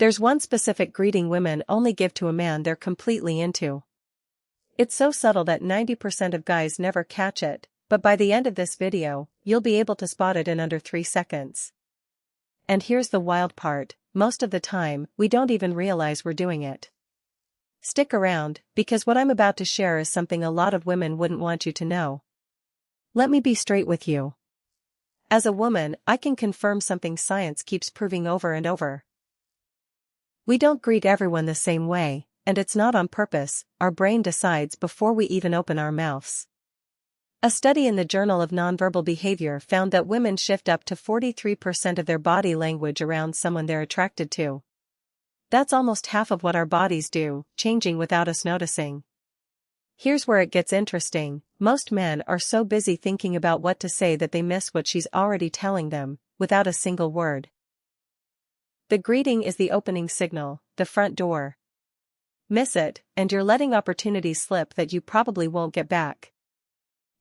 There's one specific greeting women only give to a man they're completely into. It's so subtle that 90% of guys never catch it, but by the end of this video, you'll be able to spot it in under 3 seconds. And here's the wild part, most of the time, we don't even realize we're doing it. Stick around, because what I'm about to share is something a lot of women wouldn't want you to know. Let me be straight with you. As a woman, I can confirm something science keeps proving over and over. We don't greet everyone the same way, and it's not on purpose, our brain decides before we even open our mouths. A study in the Journal of Nonverbal Behavior found that women shift up to 43% of their body language around someone they're attracted to. That's almost half of what our bodies do, changing without us noticing. Here's where it gets interesting, most men are so busy thinking about what to say that they miss what she's already telling them, without a single word. The greeting is the opening signal, the front door. Miss it, and you're letting opportunities slip that you probably won't get back.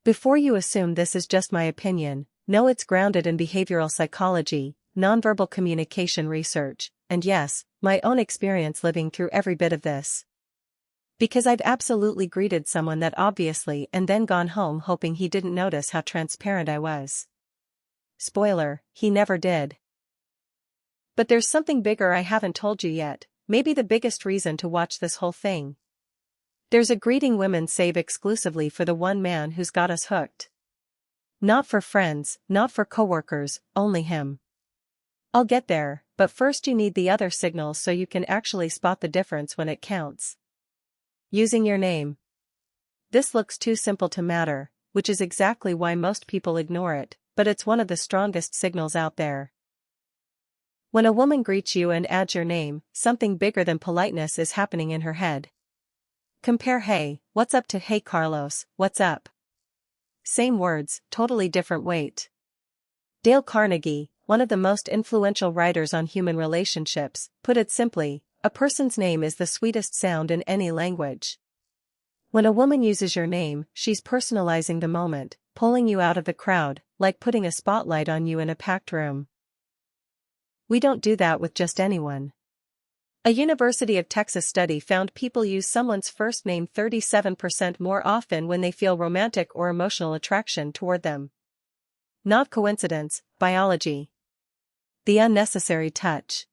Before you assume this is just my opinion, know it's grounded in behavioral psychology, nonverbal communication research, and yes, my own experience living through every bit of this. Because I've absolutely greeted someone that obviously and then gone home hoping he didn't notice how transparent I was. Spoiler, he never did. But there's something bigger I haven't told you yet, maybe the biggest reason to watch this whole thing. There's a greeting women save exclusively for the one man who's got us hooked. Not for friends, not for coworkers, only him. I'll get there, but first you need the other signals so you can actually spot the difference when it counts. Using your name. This looks too simple to matter, which is exactly why most people ignore it, but it's one of the strongest signals out there. When a woman greets you and adds your name, something bigger than politeness is happening in her head. Compare "Hey, what's up" to "Hey Carlos, what's up?" Same words, totally different weight. Dale Carnegie, one of the most influential writers on human relationships, put it simply, a person's name is the sweetest sound in any language. When a woman uses your name, she's personalizing the moment, pulling you out of the crowd, like putting a spotlight on you in a packed room. We don't do that with just anyone. A University of Texas study found people use someone's first name 37% more often when they feel romantic or emotional attraction toward them. Not coincidence, biology. The unnecessary touch.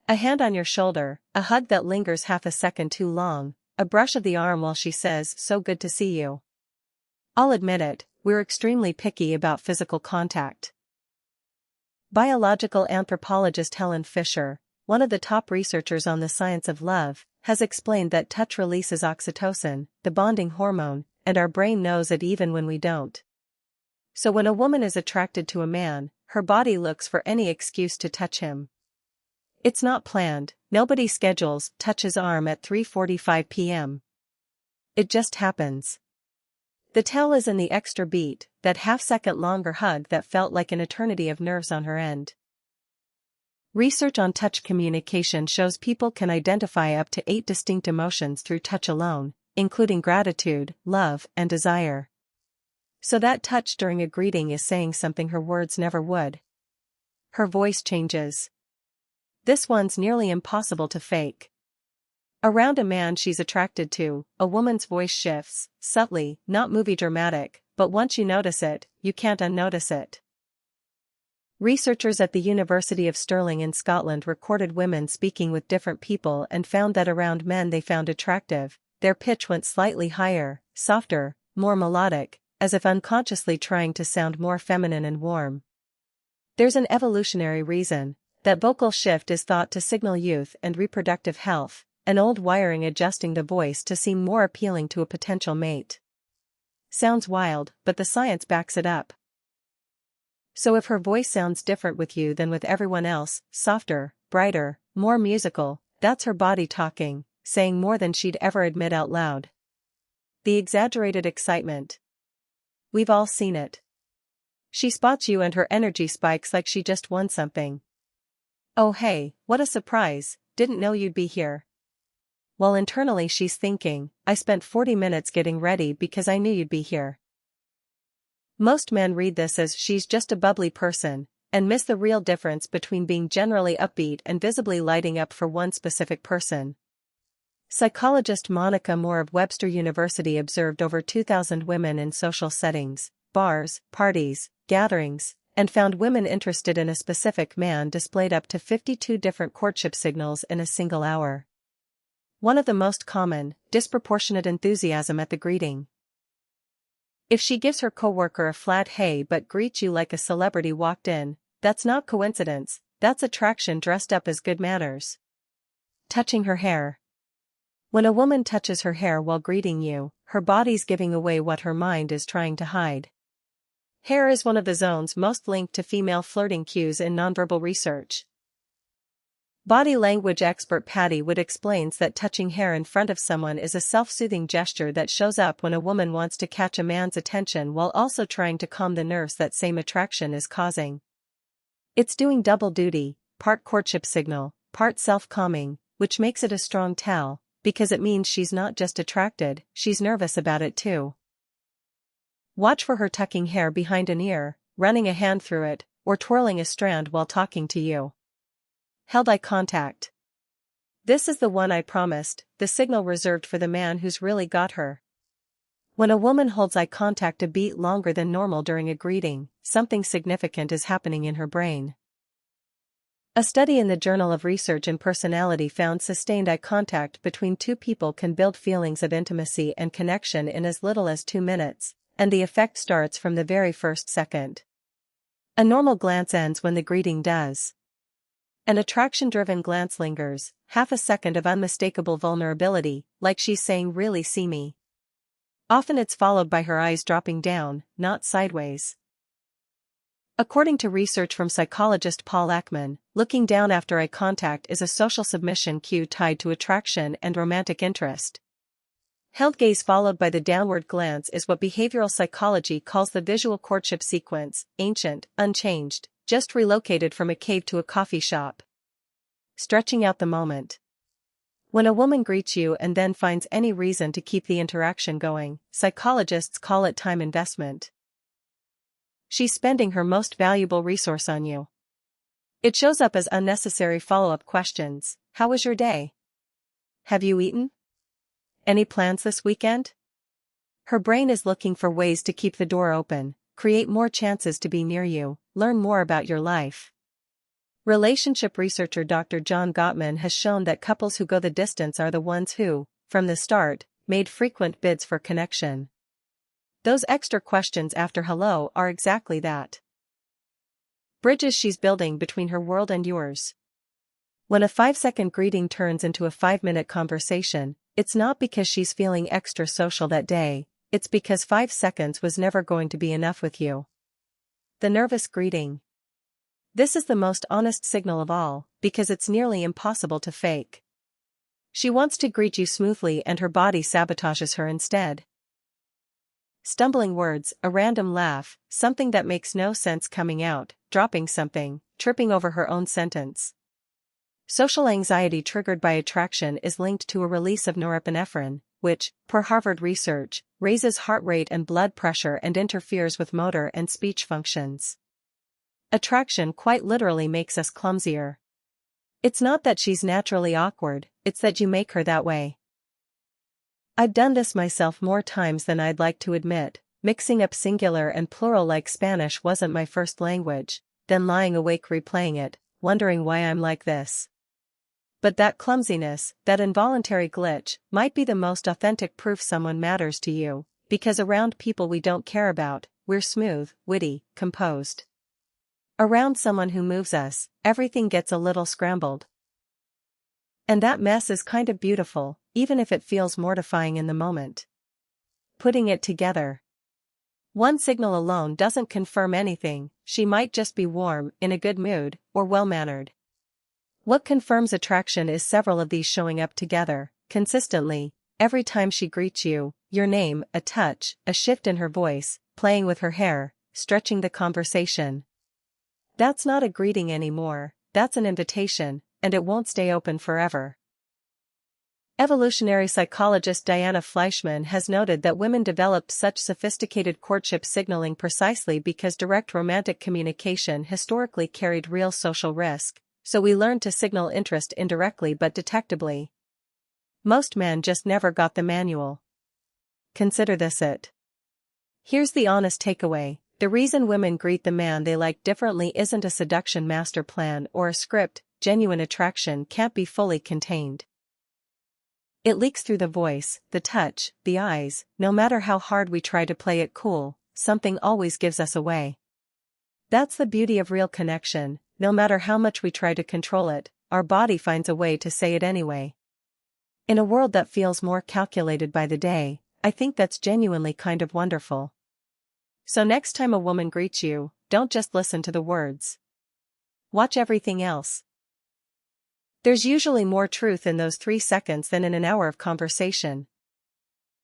A hand on your shoulder, a hug that lingers half a second too long, a brush of the arm while she says, "So good to see you." I'll admit it, we're extremely picky about physical contact. Biological anthropologist Helen Fisher, one of the top researchers on the science of love, has explained that touch releases oxytocin, the bonding hormone, and our brain knows it even when we don't. So when a woman is attracted to a man, her body looks for any excuse to touch him. It's not planned, nobody schedules "touch his arm at 3:45 p.m. It just happens. The tell is in the extra beat, that half-second longer hug that felt like an eternity of nerves on her end. Research on touch communication shows people can identify up to 8 distinct emotions through touch alone, including gratitude, love, and desire. So that touch during a greeting is saying something her words never would. Her voice changes. This one's nearly impossible to fake. Around a man she's attracted to, a woman's voice shifts, subtly, not movie dramatic, but once you notice it, you can't unnotice it. Researchers at the University of Stirling in Scotland recorded women speaking with different people and found that around men they found attractive, their pitch went slightly higher, softer, more melodic, as if unconsciously trying to sound more feminine and warm. There's an evolutionary reason. That vocal shift is thought to signal youth and reproductive health, an old wiring adjusting the voice to seem more appealing to a potential mate. Sounds wild, but the science backs it up. So if her voice sounds different with you than with everyone else, softer, brighter, more musical, that's her body talking, saying more than she'd ever admit out loud. The exaggerated excitement. We've all seen it. She spots you and her energy spikes like she just won something. "Oh hey, what a surprise, didn't know you'd be here." While internally she's thinking, "I spent 40 minutes getting ready because I knew you'd be here." Most men read this as she's just a bubbly person, and miss the real difference between being generally upbeat and visibly lighting up for one specific person. Psychologist Monica Moore of Webster University observed over 2,000 women in social settings, bars, parties, gatherings, and found women interested in a specific man displayed up to 52 different courtship signals in a single hour. One of the most common, disproportionate enthusiasm at the greeting. If she gives her coworker a flat hey but greets you like a celebrity walked in, that's not coincidence, that's attraction dressed up as good manners. Touching her hair. When a woman touches her hair while greeting you, her body's giving away what her mind is trying to hide. Hair is one of the zones most linked to female flirting cues in nonverbal research. Body language expert Patty Wood explains that touching hair in front of someone is a self-soothing gesture that shows up when a woman wants to catch a man's attention while also trying to calm the nerves that same attraction is causing. It's doing double duty, part courtship signal, part self-calming, which makes it a strong tell, because it means she's not just attracted, she's nervous about it too. Watch for her tucking hair behind an ear, running a hand through it, or twirling a strand while talking to you. Held eye contact. This is the one I promised, the signal reserved for the man who's really got her. When a woman holds eye contact a beat longer than normal during a greeting, something significant is happening in her brain. A study in the Journal of Research in Personality found sustained eye contact between two people can build feelings of intimacy and connection in as little as 2 minutes, and the effect starts from the very first second. A normal glance ends when the greeting does. An attraction-driven glance lingers, half a second of unmistakable vulnerability, like she's saying really see me. Often it's followed by her eyes dropping down, not sideways. According to research from psychologist Paul Ekman, looking down after eye contact is a social submission cue tied to attraction and romantic interest. Held gaze followed by the downward glance is what behavioral psychology calls the visual courtship sequence, ancient, unchanged, just relocated from a cave to a coffee shop. Stretching out the moment. When a woman greets you and then finds any reason to keep the interaction going, psychologists call it time investment. She's spending her most valuable resource on you. It shows up as unnecessary follow-up questions. How was your day? Have you eaten? Any plans this weekend? Her brain is looking for ways to keep the door open, create more chances to be near you, learn more about your life. Relationship researcher Dr. John Gottman has shown that couples who go the distance are the ones who, from the start, made frequent bids for connection. Those extra questions after hello are exactly that. Bridges she's building between her world and yours. When a 5-second greeting turns into a 5-minute conversation, it's not because she's feeling extra social that day, it's because 5 seconds was never going to be enough with you. The nervous greeting. This is the most honest signal of all, because it's nearly impossible to fake. She wants to greet you smoothly and her body sabotages her instead. Stumbling words, a random laugh, something that makes no sense coming out, dropping something, tripping over her own sentence. Social anxiety triggered by attraction is linked to a release of norepinephrine, which, per Harvard research, raises heart rate and blood pressure and interferes with motor and speech functions. Attraction quite literally makes us clumsier. It's not that she's naturally awkward, it's that you make her that way. I've done this myself more times than I'd like to admit, mixing up singular and plural like Spanish wasn't my first language, then lying awake replaying it, wondering why I'm like this. But that clumsiness, that involuntary glitch, might be the most authentic proof someone matters to you, because around people we don't care about, we're smooth, witty, composed. Around someone who moves us, everything gets a little scrambled. And that mess is kind of beautiful, even if it feels mortifying in the moment. Putting it together. One signal alone doesn't confirm anything, she might just be warm, in a good mood, or well-mannered. What confirms attraction is several of these showing up together, consistently, every time she greets you, your name, a touch, a shift in her voice, playing with her hair, stretching the conversation. That's not a greeting anymore, that's an invitation, and it won't stay open forever. Evolutionary psychologist Diana Fleischman has noted that women developed such sophisticated courtship signaling precisely because direct romantic communication historically carried real social risk, so we learned to signal interest indirectly but detectably. Most men just never got the manual. Consider this it. Here's the honest takeaway: the reason women greet the man they like differently isn't a seduction master plan or a script. Genuine attraction can't be fully contained. It leaks through the voice, the touch, the eyes. No matter how hard we try to play it cool, something always gives us away. That's the beauty of real connection. No matter how much we try to control it, our body finds a way to say it anyway. In a world that feels more calculated by the day, I think that's genuinely kind of wonderful. So next time a woman greets you, don't just listen to the words. Watch everything else. There's usually more truth in those 3 seconds than in an hour of conversation.